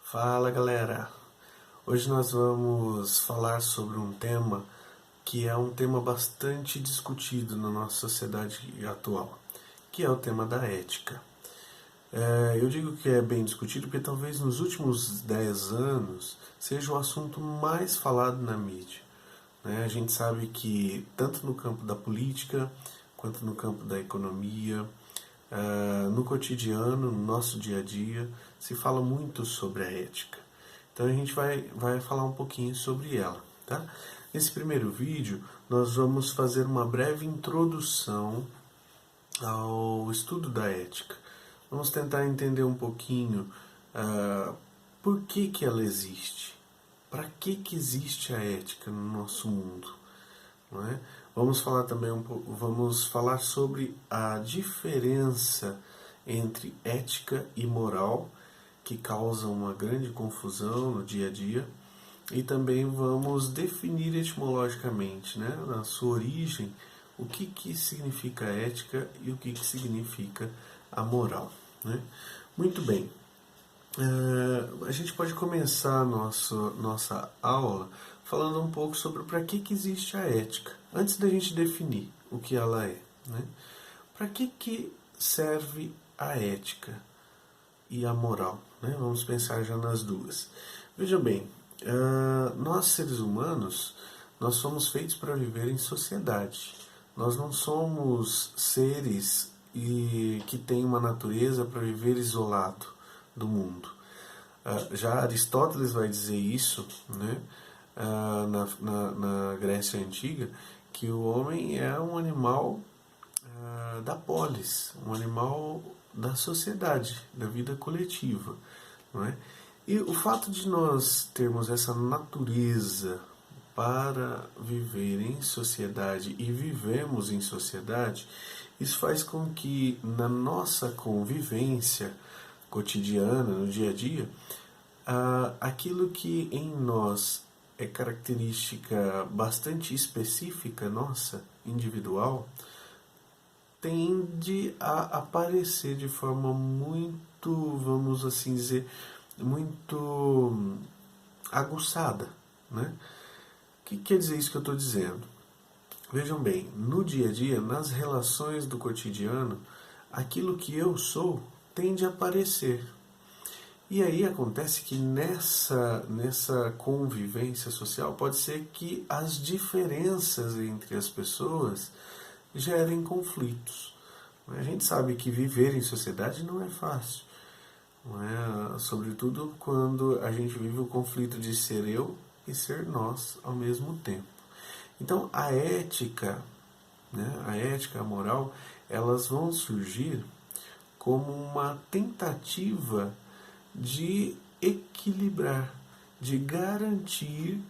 Fala galera! Hoje nós vamos falar sobre um tema que é um tema bastante discutido na nossa sociedade atual, que é o tema da ética. Eu digo que é bem discutido porque talvez nos últimos 10 anos seja o assunto mais falado na mídia. A gente sabe que tanto no campo da política, quanto no campo da economia, no cotidiano, no nosso dia a dia, se fala muito sobre a ética. Então a gente vai falar um pouquinho sobre ela, tá? Nesse primeiro vídeo, nós vamos fazer uma breve introdução ao estudo da ética. Vamos tentar entender um pouquinho por que ela existe, para que existe a ética no nosso mundo, não é? Vamos falar também vamos falar sobre a diferença entre ética e moral, que causa uma grande confusão no dia a dia, e também vamos definir etimologicamente, né, na sua origem, o que significa ética e o que significa a moral, né? Muito bem. A gente pode começar a nossa aula falando um pouco sobre para que existe a ética, antes da gente definir o que ela é, né? Para que serve a ética e a moral, né? Vamos pensar já nas duas. Veja bem, nós seres humanos, nós somos feitos para viver em sociedade. Nós não somos seres que têm uma natureza para viver isolado do mundo. Já Aristóteles vai dizer isso, né, na Grécia Antiga, que o homem é um animal da polis, um animal da sociedade, da vida coletiva, não é? E o fato de nós termos essa natureza para viver em sociedade e vivemos em sociedade, isso faz com que na nossa convivência cotidiana, no dia a dia, aquilo que em nós é característica bastante específica nossa, individual, tende a aparecer de forma muito, vamos assim dizer, muito aguçada, né? O que quer dizer isso que eu estou dizendo? Vejam bem, no dia a dia, nas relações do cotidiano, aquilo que eu sou tende a aparecer. E aí acontece que nessa convivência social pode ser que as diferenças entre as pessoas gerem conflitos. A gente sabe que viver em sociedade não é fácil, não é? Sobretudo quando a gente vive o conflito de ser eu e ser nós ao mesmo tempo. Então a ética, né, a moral, elas vão surgir como uma tentativa de equilibrar, de garantir,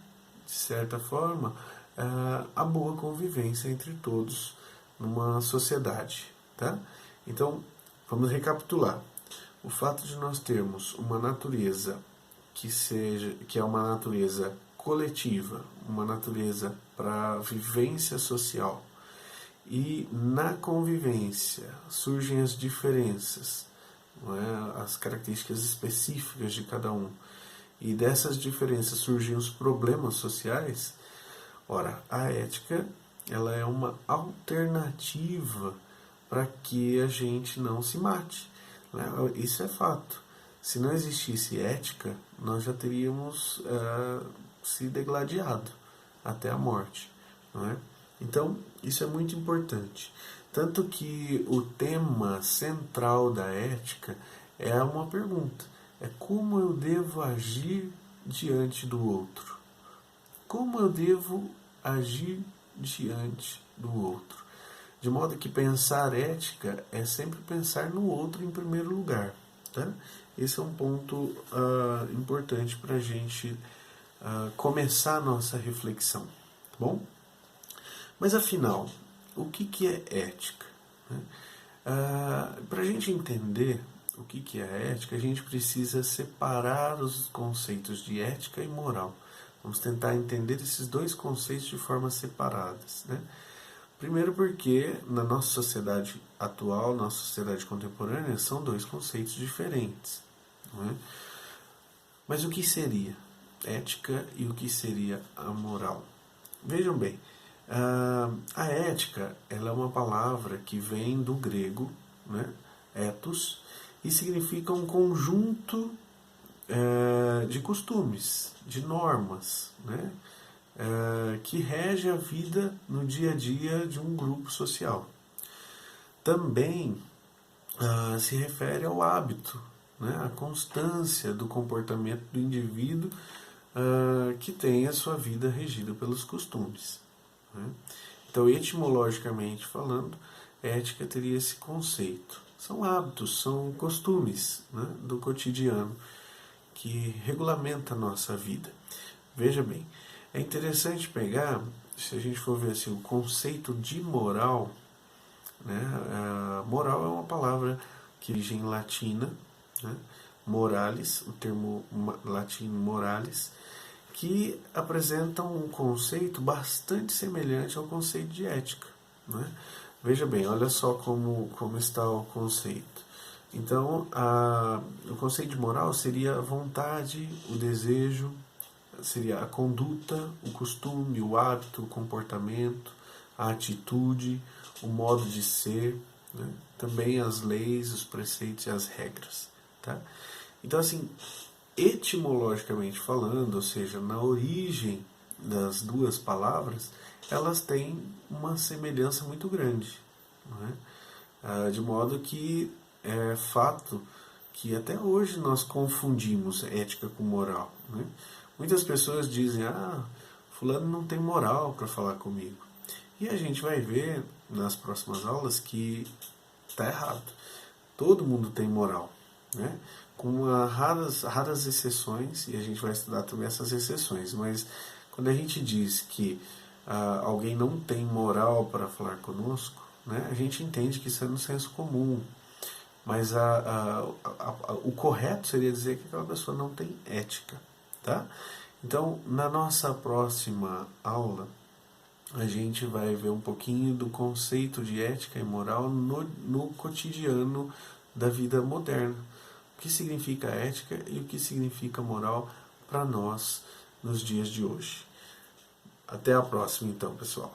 de certa forma, a boa convivência entre todos numa sociedade, tá? Então, vamos recapitular. O fato de nós termos uma natureza que é uma natureza coletiva, uma natureza para vivência social, e na convivência surgem as diferenças, não é? As características específicas de cada um, e dessas diferenças surgem os problemas sociais. Ora, a ética, ela é uma alternativa para que a gente não se mate, né? Isso é fato. Se não existisse ética, nós já teríamos se degladiado até a morte, não é? Então, isso é muito importante. Tanto que o tema central da ética é uma pergunta: é como eu devo agir diante do outro? Como eu devo agir diante do outro? De modo que pensar ética é sempre pensar no outro em primeiro lugar, tá? Esse é um ponto importante para a gente começar a nossa reflexão, tá bom? Mas afinal, o que é ética? Para a gente entender o que é a ética, a gente precisa separar os conceitos de ética e moral. Vamos tentar entender esses dois conceitos de forma separadas, né? Primeiro porque na nossa sociedade atual, nossa sociedade contemporânea, são dois conceitos diferentes, não é? Mas o que seria ética e o que seria a moral? Vejam bem, a ética ela é uma palavra que vem do grego, né, ethos, e significa um conjunto de costumes, de normas, né, que rege a vida no dia a dia de um grupo social. Também se refere ao hábito, né, à constância do comportamento do indivíduo que tem a sua vida regida pelos costumes. Né? Então, etimologicamente falando, ética teria esse conceito. São hábitos, são costumes, né, do cotidiano que regulamenta a nossa vida. Veja bem, é interessante pegar, se a gente for ver assim, o conceito de moral, né, moral é uma palavra que origem latina, né, moralis, o termo latino moralis, que apresenta um conceito bastante semelhante ao conceito de ética. Né? Veja bem, olha só como está o conceito. Então, o conceito de moral seria a vontade, o desejo, seria a conduta, o costume, o hábito, o comportamento, a atitude, o modo de ser, né? Também as leis, os preceitos e as regras. Tá? Então, assim, etimologicamente falando, ou seja, na origem das duas palavras, elas têm uma semelhança muito grande. Não é? De modo que é fato que até hoje nós confundimos ética com moral. Né? Muitas pessoas dizem, fulano não tem moral para falar comigo. E a gente vai ver nas próximas aulas que está errado. Todo mundo tem moral, né? Com raras exceções, e a gente vai estudar também essas exceções, mas quando a gente diz que alguém não tem moral para falar conosco, né, a gente entende que isso é no senso comum, mas o correto seria dizer que aquela pessoa não tem ética. Tá? Então, na nossa próxima aula, a gente vai ver um pouquinho do conceito de ética e moral no cotidiano da vida moderna. O que significa ética e o que significa moral para nós nos dias de hoje. Até a próxima, então, pessoal.